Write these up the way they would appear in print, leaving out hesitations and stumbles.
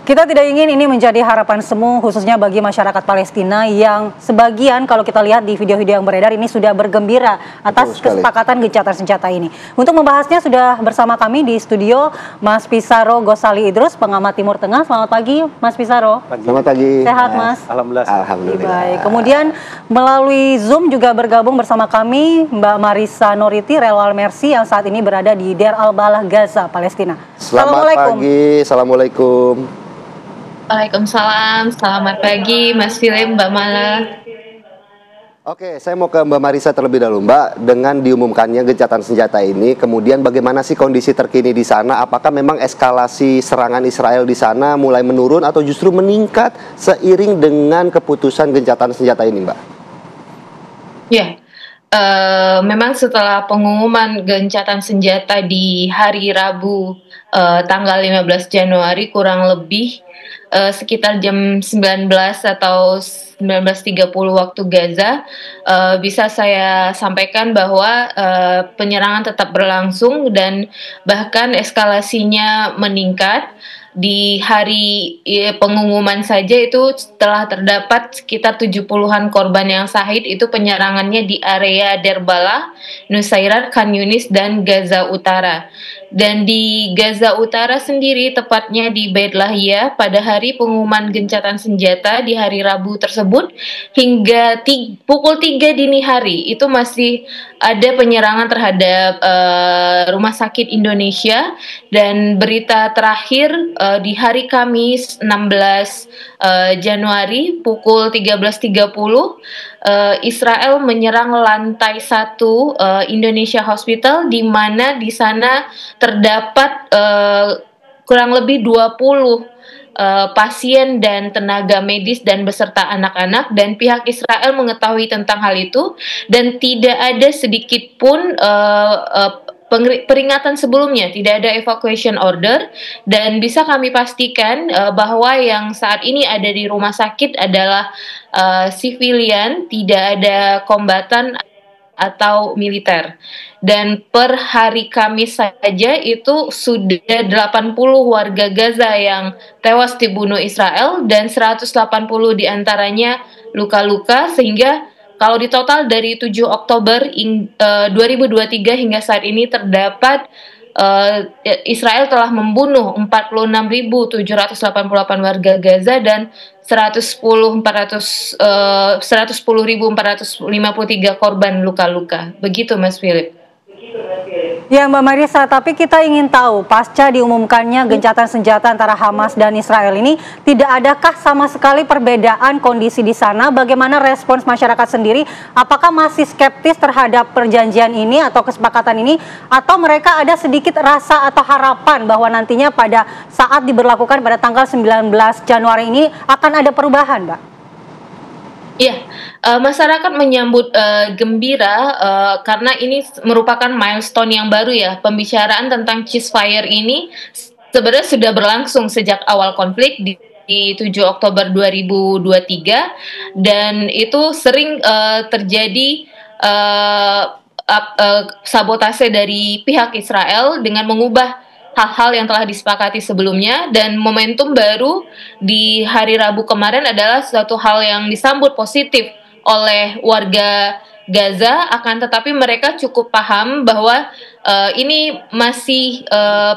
Kita tidak ingin ini menjadi harapan semu khususnya bagi masyarakat Palestina yang sebagian kalau kita lihat di video-video yang beredar ini sudah bergembira atas kesepakatan gencatan senjata ini. Untuk membahasnya sudah bersama kami di studio Mas Pisaro Gosali Idrus, pengamat Timur Tengah. Selamat pagi Mas Pisaro. Selamat pagi. Sehat Mas? Alhamdulillah. Alhamdulillah. Baik. Kemudian melalui Zoom juga bergabung bersama kami Mbak Marisa Noriti, relawan Mercy yang saat ini berada di Deir al-Balah, Gaza, Palestina. Selamat pagi. Assalamualaikum. Waalaikumsalam, selamat pagi Mas Philip, Mbak Mala. Oke, saya mau ke Mbak Marisa terlebih dahulu, Mbak. Dengan diumumkannya gencatan senjata ini, kemudian bagaimana sih kondisi terkini di sana? Apakah memang eskalasi serangan Israel di sana mulai menurun atau justru meningkat seiring dengan keputusan gencatan senjata ini, Mbak? Ya, memang setelah pengumuman gencatan senjata di hari Rabu tanggal 15 Januari kurang lebih sekitar jam 19 atau 19.30 waktu Gaza, bisa saya sampaikan bahwa penyerangan tetap berlangsung dan bahkan eskalasinya meningkat. Di hari pengumuman saja itu telah terdapat sekitar 70-an korban yang syahid. Itu penyerangannya di area Deir al-Balah, Nusairat, Khan Yunis, dan Gaza Utara. Dan di Gaza Utara sendiri, tepatnya di Beit Lahia, pada hari pengumuman gencatan senjata di hari Rabu tersebut, hingga pukul 3 dini hari, itu masih ada penyerangan terhadap Rumah Sakit Indonesia. Dan berita terakhir di hari Kamis 16 Januari pukul 13.30, Israel menyerang lantai 1 Indonesia Hospital, di mana di sana terdapat kurang lebih 20 pasien dan tenaga medis dan beserta anak-anak, dan pihak Israel mengetahui tentang hal itu dan tidak ada sedikit pun peringatan sebelumnya, tidak ada evacuation order. Dan bisa kami pastikan bahwa yang saat ini ada di rumah sakit adalah sivilian, tidak ada kombatan atau militer. Dan per hari Kamis saja itu sudah 80 warga Gaza yang tewas dibunuh Israel dan 180 diantaranya luka-luka, sehingga kalau di total dari 7 Oktober 2023 hingga saat ini terdapat Israel telah membunuh 46.788 warga Gaza dan 110.453 korban luka-luka. Begitu Mas Philip. Ya Mbak Marisa, tapi kita ingin tahu pasca diumumkannya gencatan senjata antara Hamas dan Israel ini, tidak adakah sama sekali perbedaan kondisi di sana? Bagaimana respons masyarakat sendiri? Apakah masih skeptis terhadap perjanjian ini atau kesepakatan ini? Atau mereka ada sedikit rasa atau harapan bahwa nantinya pada saat diberlakukan pada tanggal 19 Januari ini akan ada perubahan, Mbak? Ya, masyarakat menyambut gembira karena ini merupakan milestone yang baru ya. Pembicaraan tentang ceasefire ini sebenarnya sudah berlangsung sejak awal konflik di 7 Oktober 2023, dan itu sering terjadi sabotase dari pihak Israel dengan mengubah hal-hal yang telah disepakati sebelumnya. Dan momentum baru di hari Rabu kemarin adalah suatu hal yang disambut positif oleh warga Gaza, akan tetapi mereka cukup paham bahwa ini masih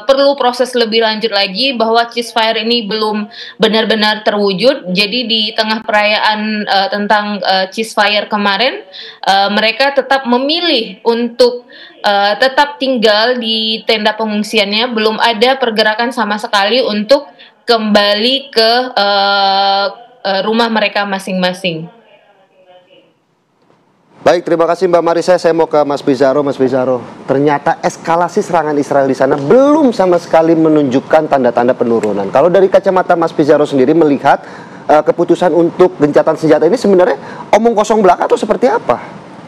perlu proses lebih lanjut lagi, bahwa ceasefire ini belum benar-benar terwujud. Jadi di tengah perayaan tentang ceasefire kemarin, mereka tetap memilih untuk tetap tinggal di tenda pengungsiannya. Belum ada pergerakan sama sekali untuk kembali ke rumah mereka masing-masing. Baik, terima kasih Mbak Marisa. Saya mau ke Mas Pisaro. Mas Pisaro, ternyata eskalasi serangan Israel di sana belum sama sekali menunjukkan tanda-tanda penurunan. Kalau dari kacamata Mas Pisaro sendiri melihat keputusan untuk gencatan senjata ini sebenarnya omong kosong belaka atau seperti apa?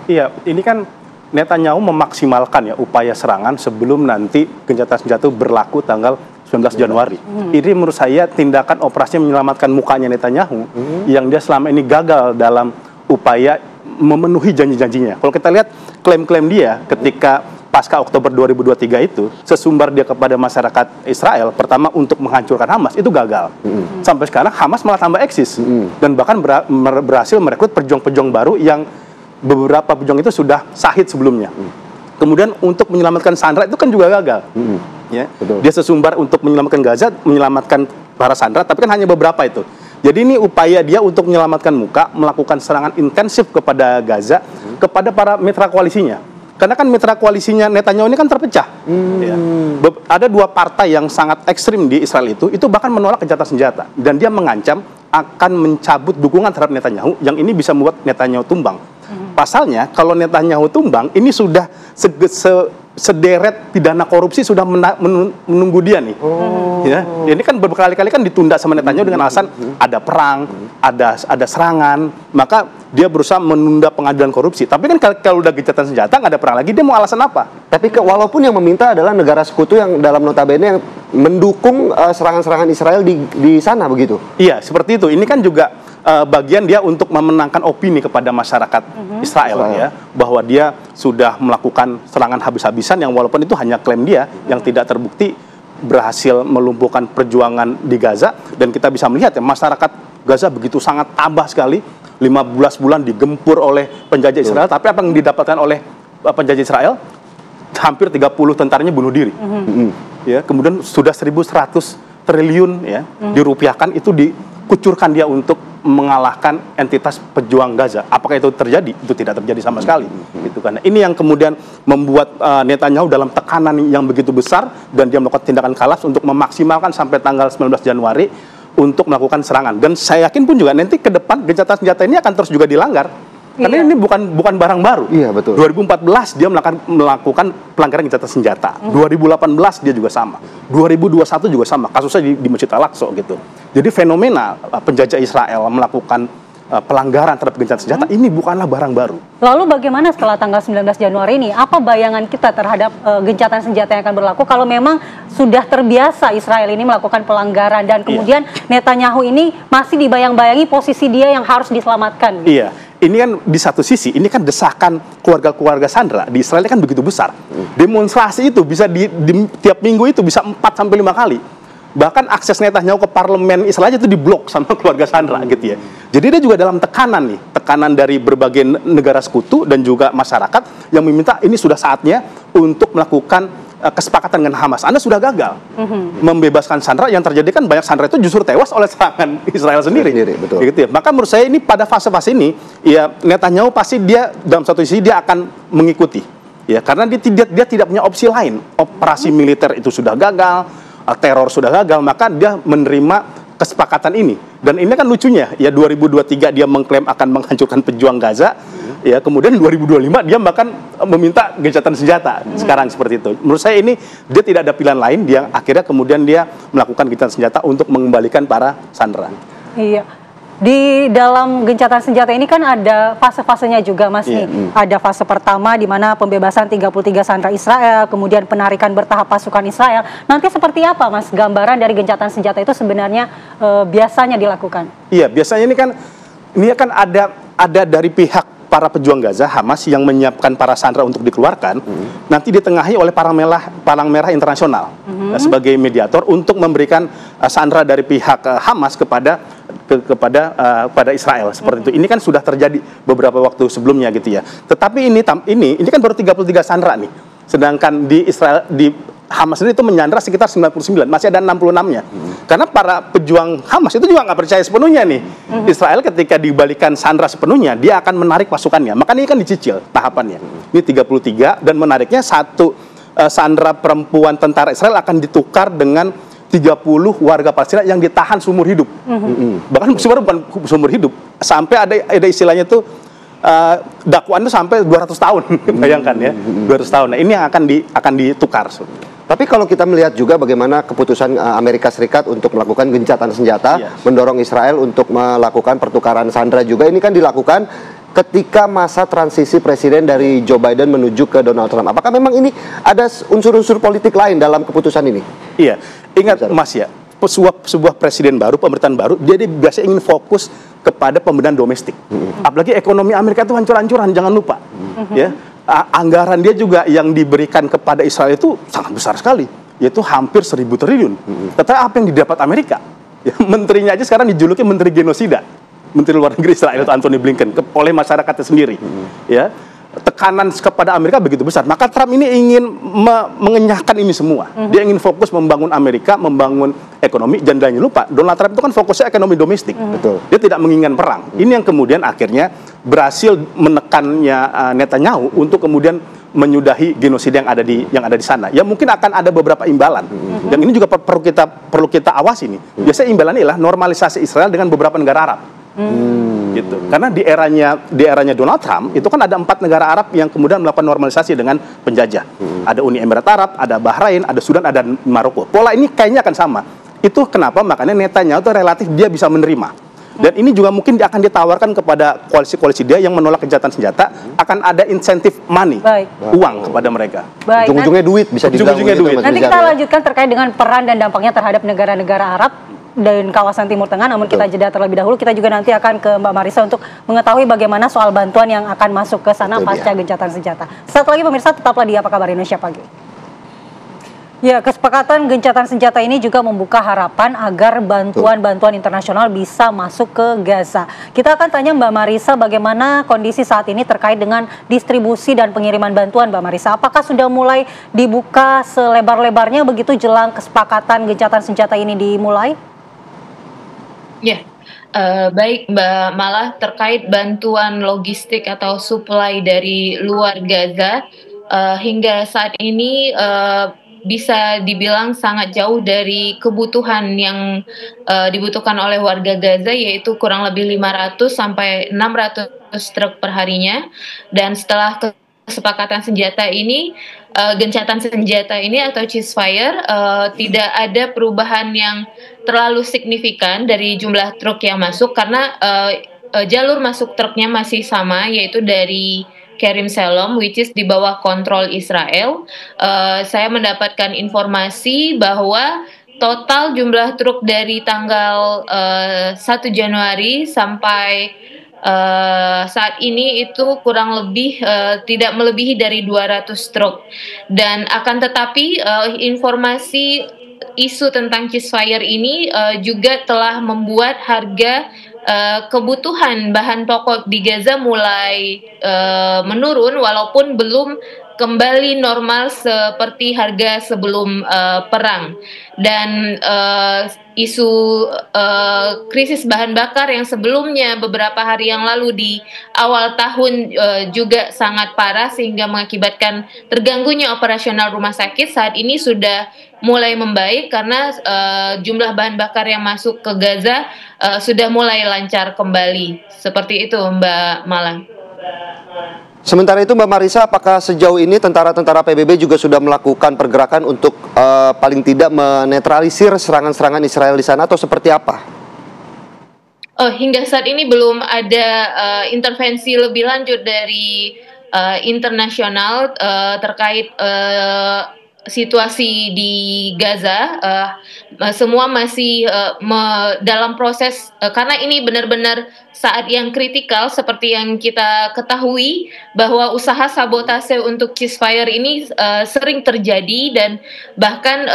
Iya, ini kan Netanyahu memaksimalkan ya upaya serangan sebelum nanti gencatan senjata berlaku tanggal 19 Januari. Ini menurut saya tindakan operasi menyelamatkan mukanya Netanyahu yang dia selama ini gagal dalam upaya memenuhi janji-janjinya. Kalau kita lihat klaim-klaim dia ketika pasca Oktober 2023 itu, sesumbar dia kepada masyarakat Israel, pertama untuk menghancurkan Hamas, itu gagal. Sampai sekarang Hamas malah tambah eksis. Dan bahkan berhasil merekrut pejuang-pejuang baru yang beberapa pejuang itu sudah syahid sebelumnya. Kemudian untuk menyelamatkan Sandra itu kan juga gagal. Ya. Dia sesumbar untuk menyelamatkan Gaza, menyelamatkan para Sandra, tapi kan hanya beberapa itu. Jadi ini upaya dia untuk menyelamatkan muka, melakukan serangan intensif kepada Gaza, kepada para mitra koalisinya. Karena kan mitra koalisinya Netanyahu ini kan terpecah. Ya. Ada dua partai yang sangat ekstrim di Israel itu bahkan menolak gencatan senjata. Dan dia mengancam akan mencabut dukungan terhadap Netanyahu, yang ini bisa membuat Netanyahu tumbang. Pasalnya, kalau Netanyahu tumbang, ini sudah sederet pidana korupsi sudah menunggu dia nih. Ya, ini kan berkali-kali kan ditunda sama Netanyahu dengan alasan ada perang, ada serangan, maka dia berusaha menunda pengadilan korupsi. Tapi kan kalau udah gencatan senjata nggak ada perang lagi, dia mau alasan apa? Tapi walaupun yang meminta adalah negara sekutu yang dalam notabene yang mendukung serangan-serangan Israel di sana begitu. Iya, seperti itu. Ini kan juga bagian dia untuk memenangkan opini kepada masyarakat Israel ya, bahwa dia sudah melakukan serangan habis-habisan yang walaupun itu hanya klaim dia yang tidak terbukti, berhasil melumpuhkan perjuangan di Gaza. Dan kita bisa melihat ya, masyarakat Gaza begitu sangat tabah sekali, 15 bulan digempur oleh penjajah Israel. Tapi apa yang didapatkan oleh penjajah Israel? Hampir 30 tentaranya bunuh diri. Ya, kemudian sudah 1.100 triliun ya dirupiahkan, itu dikucurkan dia untuk mengalahkan entitas pejuang Gaza. Apakah itu terjadi? Itu tidak terjadi sama sekali. Gitu kan. Ini yang kemudian membuat Netanyahu dalam tekanan yang begitu besar, dan dia melakukan tindakan kolaps untuk memaksimalkan sampai tanggal 19 Januari untuk melakukan serangan. Dan saya yakin pun juga nanti ke depan gencatan senjata ini akan terus juga dilanggar. Karena ini bukan barang baru. Iya, betul. 2014 dia melakukan pelanggaran gencatan senjata. 2018 dia juga sama. 2021 juga sama. Kasusnya di Masjid Al-Aqsa gitu. Jadi fenomena penjajah Israel melakukan pelanggaran terhadap gencatan senjata ini bukanlah barang baru. Lalu bagaimana setelah tanggal 19 Januari ini? Apa bayangan kita terhadap gencatan senjata yang akan berlaku kalau memang sudah terbiasa Israel ini melakukan pelanggaran dan kemudian Netanyahu ini masih dibayang-bayangi posisi dia yang harus diselamatkan? Iya. Ini kan di satu sisi, ini kan desakan keluarga-keluarga Sandra di Israel kan begitu besar. Demonstrasi itu bisa tiap minggu itu bisa 4-5 kali. Bahkan akses Netanyahu ke parlemen Israel itu diblok sama keluarga Sandra gitu ya. Jadi dia juga dalam tekanan nih, tekanan dari berbagai negara sekutu dan juga masyarakat yang meminta ini sudah saatnya untuk melakukan kesepakatan dengan Hamas. Anda sudah gagal membebaskan Sandra, yang terjadi kan banyak Sandra itu justru tewas oleh serangan Israel sendiri. Betul. Gitu ya. Maka menurut saya ini pada fase-fase ini ya Netanyahu pasti dia dalam satu sisi dia akan mengikuti ya, karena dia tidak punya opsi lain. Operasi militer itu sudah gagal, teror sudah gagal, maka dia menerima kesepakatan ini. Dan ini kan lucunya ya, 2023 dia mengklaim akan menghancurkan pejuang Gaza. Ya, kemudian 2025 dia bahkan meminta gencatan senjata. Sekarang seperti itu. Menurut saya ini dia tidak ada pilihan lain, dia akhirnya kemudian dia melakukan gencatan senjata untuk mengembalikan para sandera. Iya. Di dalam gencatan senjata ini kan ada fase-fasenya juga, Mas. Ada fase pertama di mana pembebasan 33 sandera Israel, kemudian penarikan bertahap pasukan Israel. Nanti seperti apa, Mas, gambaran dari gencatan senjata itu sebenarnya biasanya dilakukan? Iya, biasanya ini kan ada dari pihak para pejuang Gaza, Hamas, yang menyiapkan para sandera untuk dikeluarkan, nanti ditengahi oleh Palang Merah Internasional sebagai mediator untuk memberikan sandera dari pihak Hamas kepada Israel seperti itu. Ini kan sudah terjadi beberapa waktu sebelumnya gitu ya. Tetapi ini kan baru 33 sandera nih. Sedangkan di Israel, di Hamas sendiri itu menyandra sekitar 99, masih ada 66-nya. Karena para pejuang Hamas itu juga nggak percaya sepenuhnya nih. Israel ketika dibalikan sandra sepenuhnya, dia akan menarik pasukannya. Maka ini kan dicicil tahapannya. Ini 33, dan menariknya satu sandra perempuan tentara Israel akan ditukar dengan 30 warga Palestina yang ditahan seumur hidup. Bahkan sebenarnya bukan seumur hidup. Sampai ada istilahnya tuh, dakwaan itu sampai 200 tahun. Bayangkan ya, 200 tahun. Nah, ini yang akan ditukar. Tapi kalau kita melihat juga bagaimana keputusan Amerika Serikat untuk melakukan gencatan senjata, mendorong Israel untuk melakukan pertukaran sandera juga, ini kan dilakukan ketika masa transisi presiden dari Joe Biden menuju ke Donald Trump. Apakah memang ini ada unsur-unsur politik lain dalam keputusan ini? Iya, ingat Mas ya, sebuah presiden baru, pemerintahan baru, dia biasanya ingin fokus kepada pembenahan domestik. Apalagi ekonomi Amerika itu hancur-hancuran, jangan lupa. Ya, anggaran dia juga yang diberikan kepada Israel itu sangat besar sekali, yaitu hampir 1.000 triliun. Tetapi apa yang didapat Amerika? Ya, menterinya aja sekarang dijuluki menteri genosida, menteri luar negeri Israel itu Antony Blinken oleh masyarakatnya sendiri. Ya, tekanan kepada Amerika begitu besar. Maka Trump ini ingin mengenyahkan ini semua. Dia ingin fokus membangun Amerika, membangun ekonomi. Dan jangan lupa, Donald Trump itu kan fokusnya ekonomi domestik. Betul. Dia tidak menginginkan perang. Ini yang kemudian akhirnya berhasil menekannya Netanyahu untuk kemudian menyudahi genosida yang ada di sana. Ya mungkin akan ada beberapa imbalan. Dan ini juga perlu kita awasi nih. Biasanya imbalannya adalah normalisasi Israel dengan beberapa negara Arab. Gitu. Karena di eranya Donald Trump itu kan ada 4 negara Arab yang kemudian melakukan normalisasi dengan penjajah. Ada Uni Emirat Arab, ada Bahrain, ada Sudan, ada Maroko. Pola ini kayaknya akan sama. Itu kenapa makanya Netanyahu itu relatif dia bisa menerima. Dan ini juga mungkin akan ditawarkan kepada koalisi-koalisi dia yang menolak gencatan senjata, akan ada insentif money, uang kepada mereka. Ujung-ujungnya duit, bisa dibilang duit. Nanti kita lanjutkan terkait dengan peran dan dampaknya terhadap negara-negara Arab dan kawasan Timur Tengah, namun kita jeda terlebih dahulu. Kita juga nanti akan ke Mbak Marisa untuk mengetahui bagaimana soal bantuan yang akan masuk ke sana pasca gencatan senjata. Setelah lagi pemirsa, tetaplah di Apa Kabar Indonesia Pagi. Ya, kesepakatan gencatan senjata ini juga membuka harapan agar bantuan-bantuan internasional bisa masuk ke Gaza. Kita akan tanya Mbak Marisa bagaimana kondisi saat ini terkait dengan distribusi dan pengiriman bantuan, Mbak Marisa. Apakah sudah mulai dibuka selebar-lebarnya begitu jelang kesepakatan gencatan senjata ini dimulai? Ya, baik Mbak Malah, terkait bantuan logistik atau supply dari luar Gaza, hingga saat ini bisa dibilang sangat jauh dari kebutuhan yang dibutuhkan oleh warga Gaza, yaitu kurang lebih 500 sampai 600 truk perharinya. Dan setelah kesepakatan senjata ini, gencatan senjata ini atau ceasefire, tidak ada perubahan yang terlalu signifikan dari jumlah truk yang masuk, karena jalur masuk truknya masih sama, yaitu dari Kerim Shalom, which is di bawah kontrol Israel. Saya mendapatkan informasi bahwa total jumlah truk dari tanggal 1 Januari sampai saat ini itu kurang lebih tidak melebihi dari 200 truk. Dan akan tetapi informasi isu tentang ceasefire ini juga telah membuat harga kebutuhan bahan pokok di Gaza mulai menurun, walaupun belum kembali normal seperti harga sebelum perang. Dan isu krisis bahan bakar yang sebelumnya beberapa hari yang lalu di awal tahun juga sangat parah, sehingga mengakibatkan terganggunya operasional rumah sakit, saat ini sudah mulai membaik karena jumlah bahan bakar yang masuk ke Gaza sudah mulai lancar kembali. Seperti itu Mbak Malang. Sementara itu Mbak Marisa, apakah sejauh ini tentara-tentara PBB juga sudah melakukan pergerakan untuk paling tidak menetralisir serangan-serangan Israel di sana, atau seperti apa? Hingga saat ini belum ada intervensi lebih lanjut dari internasional terkait situasi di Gaza. Semua masih dalam proses, karena ini benar-benar saat yang kritikal, seperti yang kita ketahui bahwa usaha sabotase untuk ceasefire ini sering terjadi, dan bahkan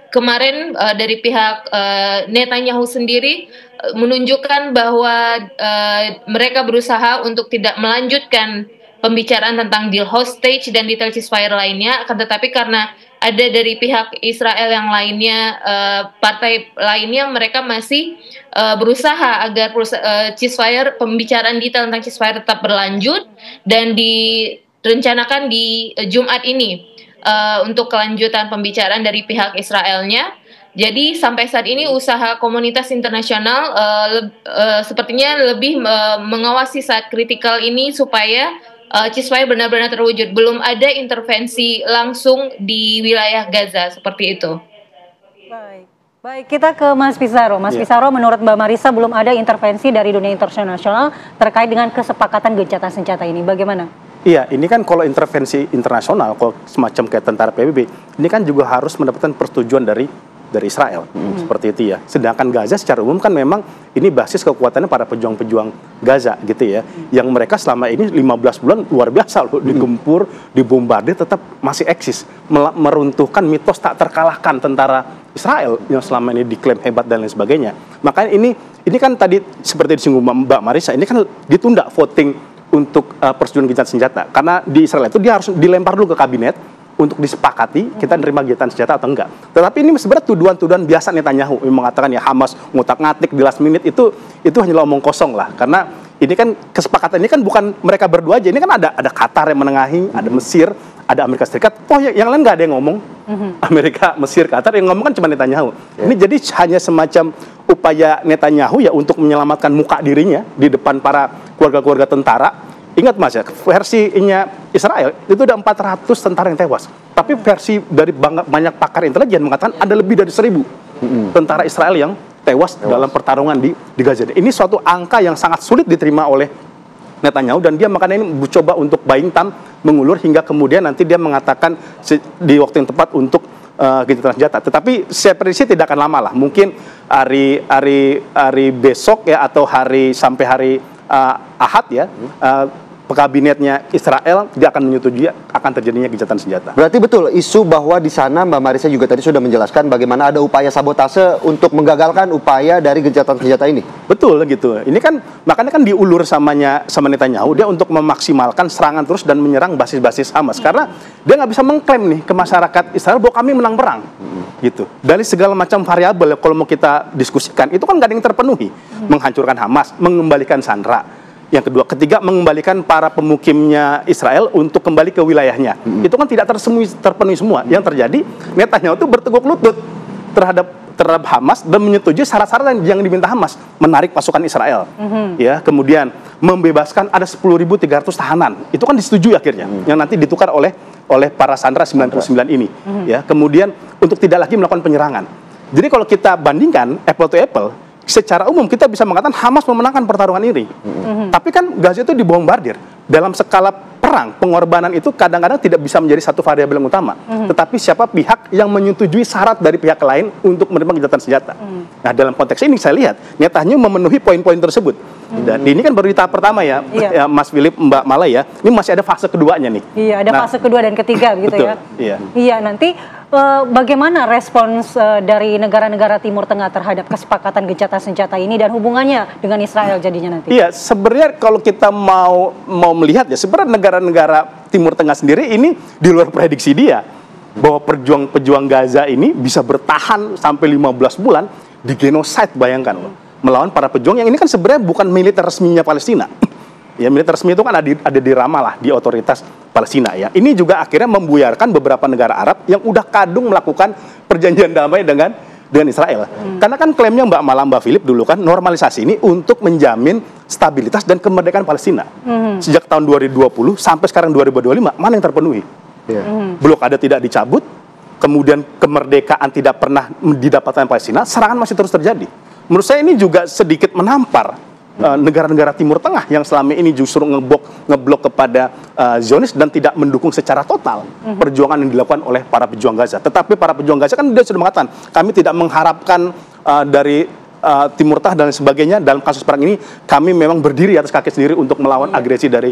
kemarin dari pihak Netanyahu sendiri menunjukkan bahwa mereka berusaha untuk tidak melanjutkan pembicaraan tentang deal hostage dan detail ceasefire lainnya. Akan tetapi karena ada dari pihak Israel yang lainnya, partai lainnya, mereka masih berusaha agar ceasefire, pembicaraan detail tentang ceasefire tetap berlanjut, dan direncanakan di Jumat ini untuk kelanjutan pembicaraan dari pihak Israelnya. Jadi sampai saat ini usaha komunitas internasional sepertinya lebih mengawasi saat kritikal ini supaya ceasefire benar-benar terwujud. Belum ada intervensi langsung di wilayah Gaza seperti itu. Baik, kita ke Mas Pizarro. Mas Pizarro, menurut Mbak Marisa belum ada intervensi dari dunia internasional terkait dengan kesepakatan gencatan senjata ini. Bagaimana? Iya, ini kan kalau intervensi internasional, kalau semacam kayak tentara PBB, ini kan juga harus mendapatkan persetujuan dari dari Israel, seperti itu ya. Sedangkan Gaza secara umum kan memang ini basis kekuatannya para pejuang-pejuang Gaza gitu ya, yang mereka selama ini 15 bulan luar biasa loh, digempur, dibombardir, tetap masih eksis, meruntuhkan mitos tak terkalahkan tentara Israel yang selama ini diklaim hebat dan lain sebagainya. Makanya ini kan tadi seperti disinggung Mbak Marisa, ini kan ditunda voting untuk persetujuan gencatan senjata, karena di Israel itu dia harus dilempar dulu ke kabinet untuk disepakati kita nerima gencatan senjata atau enggak. Tetapi ini sebenarnya tuduhan-tuduhan biasa Netanyahu yang mengatakan ya Hamas ngutak-ngatik di last minute, itu hanyalah omong kosong lah, karena ini kan kesepakatan ini kan bukan mereka berdua aja, ini kan ada Qatar yang menengahi, ada Mesir, ada Amerika Serikat, yang lain nggak ada yang ngomong. Amerika, Mesir, Qatar yang ngomong kan cuma Netanyahu. Ini jadi hanya semacam upaya Netanyahu ya untuk menyelamatkan muka dirinya di depan para keluarga-keluarga tentara. Ingat Mas ya, versinya Israel itu ada 400 tentara yang tewas. Tapi versi dari banyak pakar intelijen mengatakan ada lebih dari 1.000 tentara Israel yang tewas dalam pertarungan di Gaza. Ini suatu angka yang sangat sulit diterima oleh Netanyahu, dan dia makanya ini mencoba untuk buying time, mengulur hingga kemudian nanti dia mengatakan di waktu yang tepat untuk gencatan senjata. Tetapi saya prediksi tidak akan lama lah. Mungkin hari besok ya, atau sampai hari Ahad ya, kabinetnya Israel dia akan menyetujui akan terjadinya gencatan senjata. Berarti betul isu bahwa di sana Mbak Marisa juga tadi sudah menjelaskan bagaimana ada upaya sabotase untuk menggagalkan upaya dari gencatan senjata ini. Betul gitu. Ini kan makanya kan diulur sama Netanyahu dia untuk memaksimalkan serangan terus dan menyerang basis-basis Hamas, karena dia nggak bisa mengklaim nih ke masyarakat Israel bahwa kami menang perang. Gitu. Dari segala macam variabel kalau mau kita diskusikan itu kan nggak ada yang terpenuhi. Menghancurkan Hamas, mengembalikan Sandra. Yang kedua, ketiga, mengembalikan para pemukimnya Israel untuk kembali ke wilayahnya. Itu kan tidak terpenuhi semua. Yang terjadi, Netanyahu itu berteguk lutut terhadap Hamas dan menyetujui syarat-syarat yang diminta Hamas, menarik pasukan Israel, ya, kemudian membebaskan ada 10.300 tahanan. Itu kan disetujui akhirnya, yang nanti ditukar oleh para sandera 99 ini, ya. Kemudian untuk tidak lagi melakukan penyerangan. Jadi kalau kita bandingkan apple to apple, secara umum kita bisa mengatakan Hamas memenangkan pertarungan ini. Tapi kan Gaza itu dibombardir. Dalam skala perang, pengorbanan itu kadang-kadang tidak bisa menjadi satu variabel yang utama. Tetapi siapa pihak yang menyetujui syarat dari pihak lain untuk menerima gencatan senjata. Nah, dalam konteks ini saya lihat Netanyahu memenuhi poin-poin tersebut. Dan ini kan baru di tahap pertama ya, ya Mas Philip, Mbak Mala ya. Ini masih ada fase keduanya nih. Iya, ada fase kedua dan ketiga begitu betul, ya. Iya, nanti bagaimana respons dari negara-negara Timur Tengah terhadap kesepakatan gencatan senjata ini dan hubungannya dengan Israel jadinya nanti? Iya, sebenarnya kalau kita mau melihat ya, sebenarnya negara-negara Timur Tengah sendiri ini di luar prediksi dia bahwa pejuang Gaza ini bisa bertahan sampai 15 bulan di genocide, bayangkan loh, melawan para pejuang yang ini kan sebenarnya bukan militer resminya Palestina. Ya, militer resmi itu kan ada di Ramallah, di otoritas Palestina ya. Ini juga akhirnya membuyarkan beberapa negara Arab yang udah kadung melakukan perjanjian damai dengan Israel. Karena kan klaimnya Mbak Mala, Mbak Philip dulu kan normalisasi ini untuk menjamin stabilitas dan kemerdekaan Palestina. Sejak tahun 2020 sampai sekarang 2025, mana yang terpenuhi? Blokade tidak dicabut, kemudian kemerdekaan tidak pernah didapatkan Palestina, serangan masih terus terjadi. Menurut saya ini juga sedikit menampar negara-negara Timur Tengah yang selama ini justru ngeblok kepada Zionis dan tidak mendukung secara total perjuangan yang dilakukan oleh para pejuang Gaza. Tetapi para pejuang Gaza kan dia sudah mengatakan kami tidak mengharapkan dari Timur Tengah dan sebagainya. Dalam kasus perang ini kami memang berdiri atas kaki sendiri untuk melawan agresi dari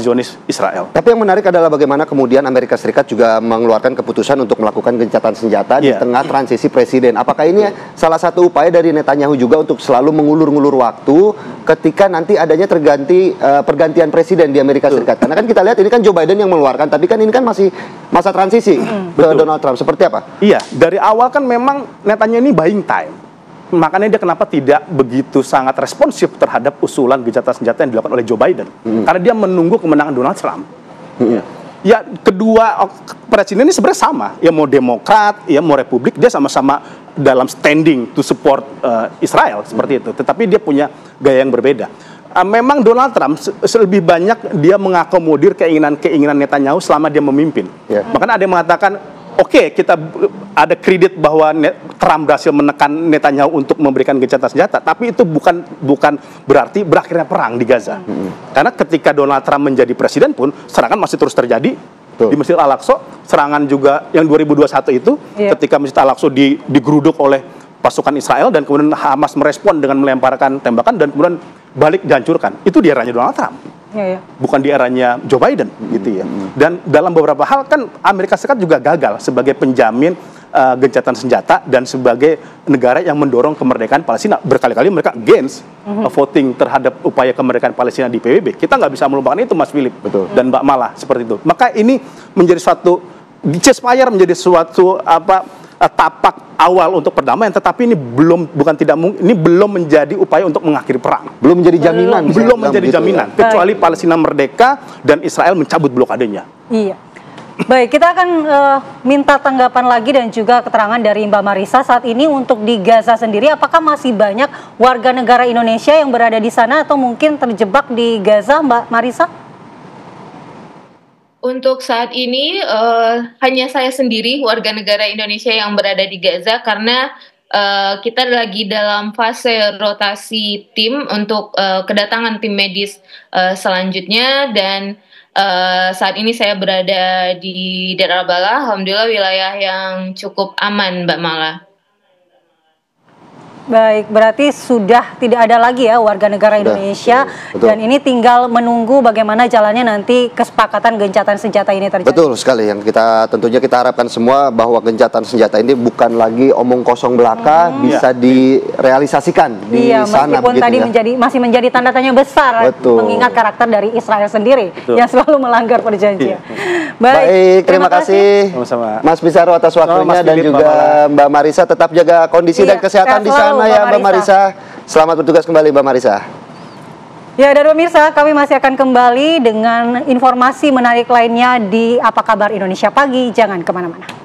Zionis Israel. Tapi yang menarik adalah bagaimana kemudian Amerika Serikat juga mengeluarkan keputusan untuk melakukan gencatan senjata di tengah transisi presiden. Apakah ini salah satu upaya dari Netanyahu juga untuk selalu mengulur-ngulur waktu ketika nanti adanya pergantian presiden di Amerika Serikat? Karena kan kita lihat ini kan Joe Biden yang mengeluarkan, tapi kan ini kan masih masa transisi ke Donald Trump. Seperti apa? Iya, dari awal kan memang Netanyahu ini buying time. Makanya dia kenapa tidak begitu sangat responsif terhadap usulan gencatan senjata yang dilakukan oleh Joe Biden. Karena dia menunggu kemenangan Donald Trump. Ya, kedua presiden ini sebenarnya sama. Ya mau Demokrat, ya mau Republik, dia sama-sama dalam standing to support Israel seperti itu. Tetapi dia punya gaya yang berbeda. Memang Donald Trump lebih banyak dia mengakomodir keinginan Netanyahu selama dia memimpin. Makanya ada yang mengatakan, oke, kita ada kredit bahwa Trump berhasil menekan Netanyahu untuk memberikan gencatan senjata, tapi itu bukan berarti berakhirnya perang di Gaza. Karena ketika Donald Trump menjadi presiden pun serangan masih terus terjadi Di Masjid Al-Aqsa, serangan juga yang 2021 itu, ketika Masjid Al-Aqsa digeruduk oleh pasukan Israel dan kemudian Hamas merespon dengan melemparkan tembakan dan kemudian balik dihancurkan. Itu di eranya Donald Trump. Bukan di eranya Joe Biden gitu ya. Dan dalam beberapa hal kan Amerika Serikat juga gagal sebagai penjamin gencatan senjata dan sebagai negara yang mendorong kemerdekaan Palestina. Berkali-kali mereka against voting terhadap upaya kemerdekaan Palestina di PBB. Kita nggak bisa melupakan itu, Mas Philip dan Mbak Mala, seperti itu. Maka ini menjadi suatu ceasefire, menjadi suatu tapak awal untuk perdamaian, tetapi ini ini belum menjadi upaya untuk mengakhiri perang. Belum menjadi jaminan. Belum menjadi jaminan, kecuali Palestina merdeka dan Israel mencabut blokadenya. Iya. Baik, kita akan minta tanggapan lagi dan juga keterangan dari Mbak Marisa saat ini untuk di Gaza sendiri. Apakah masih banyak warga negara Indonesia yang berada di sana atau mungkin terjebak di Gaza, Mbak Marisa? Untuk saat ini hanya saya sendiri warga negara Indonesia yang berada di Gaza karena kita lagi dalam fase rotasi tim untuk kedatangan tim medis selanjutnya dan saat ini saya berada di Deir al-Balah, alhamdulillah wilayah yang cukup aman, Mbak Mala. Baik, berarti sudah tidak ada lagi ya warga negara Indonesia dan ini tinggal menunggu bagaimana jalannya nanti kesepakatan gencatan senjata ini terjadi. Betul sekali, yang tentunya kita harapkan semua bahwa gencatan senjata ini bukan lagi omong kosong belaka, bisa direalisasikan di sana. Meskipun tadi masih menjadi tanda tanya besar, mengingat karakter dari Israel sendiri yang selalu melanggar perjanjian. Baik, terima kasih Mas Bizarro atas waktunya dan juga Mbak Marisa. Tetap jaga kondisi dan kesehatan di sana ya Mbak Marisa. Selamat bertugas kembali Mbak Marisa. Ya, dan pemirsa, kami masih akan kembali dengan informasi menarik lainnya di Apa Kabar Indonesia Pagi. Jangan kemana-mana.